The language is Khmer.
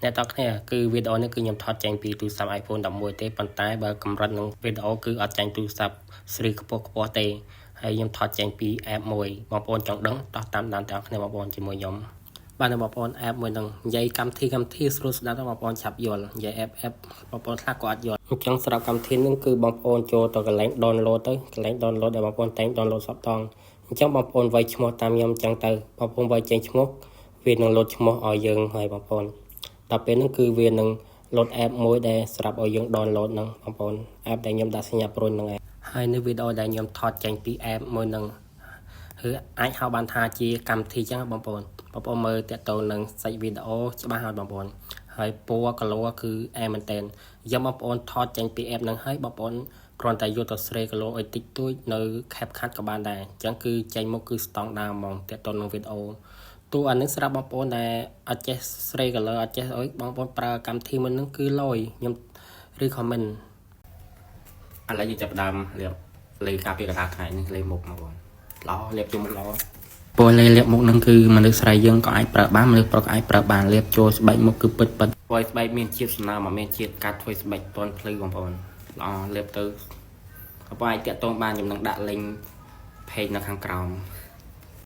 អ្នកតគ្នាគឺវីដេអូនេះគឺខ្ញុំថតចេញពីទូរស័ព្ទ iPhone 11ទេប៉ុន្តែបើកម្រិតនឹងវីដេអូគឺអត់ចាញ់ទូរស័ព្ទ Sri ខ្ពស់ទេហើយខ្ញុំថតចេញពី app មួយបងប្អូនចង់ដឹងតោះតាមដានទាំងគ្នាបងប្អូនជាមួយខ្ញុំបាទបងប្អូន app មួយនឹងនិយាយកម្មវិធីស្រួលស្ដាប់បងប្អូនឆាប់យល់និយាយ app បងប្អូនខ្លះក៏អត់យល់អញ្ចឹងសម្រាប់កម្មវិធីនេះគឺបងប្អូនចូលទៅកន្លែង download ទៅកន្លែង download ដែលបងប្អូនតែង download សពតងអញ្ចឹងបងប្អូនវាយឈ្មោះតាមខ្ញុំអញ្ចឹងទៅបងប្អូនវាយចេញឈ្មោះវានឹង load ឈ្មោះឲ្យយើងហើយបងប្អូនដល់ពេលហ្នឹងគឺវានឹង load app មួយដែលសម្រាប់ឲ្យយើង download ហ្នឹងបងប្អូន app ដែលខ្ញុំដាក់សញ្ញាព្រុញហ្នឹងឯងហើយនៅវីដេអូដែលខ្ញុំថតចេញពី app មួយហ្នឹងគឺអាចហៅបានថាជាកម្មវិធីចឹងបងប្អូនមើលតាក់ទងនឹងសាច់វីដេអូច្បាស់ហើយបងប្អូនហើយពណ៌ color គឺអែមែនតើយើងបងប្អូនថតចេញពី app ហ្នឹងហើយបងប្អូនគ្រាន់តែយកទៅ Sri color ឲ្យតិចតួចនៅ CapCut ក៏បានដែរអញ្ចឹងគឺចេញមកគឺ standard ហ្មងតាក់ទងនឹងវីដេអូតួអានេះសម្រាប់បងប្អូនដែលអត់ចេះ Sri color អត់ចេះអុយបងប្អូនប្រើកម្មវិធីមួយហ្នឹងគឺលយខ្ញុំ recommend ឥឡូវយើងចាប់ផ្ដើមលាបលេខការពារកណ្ដាលថ្ងៃនេះលេខមុខមកបងល្អលាបជុំមុខល្អពណ៌លាបមុខហ្នឹងគឺមនុស្សស្រីយើងក៏អាចប្រើបានមនុស្សប្រុសក៏អាចប្រើបានលាបចូលស្បែកមុខគឺពិតពណ៌ស្បែកមានជាតិសំណើមមានជាតិកាត់ធ្វើស្បែកទាន់ភ្លឺបងប្អូនល្អលាបទៅបងប្អូនអាចតាក់ទងបានខ្ញុំនឹងដាក់ link page នៅខាងក្រោម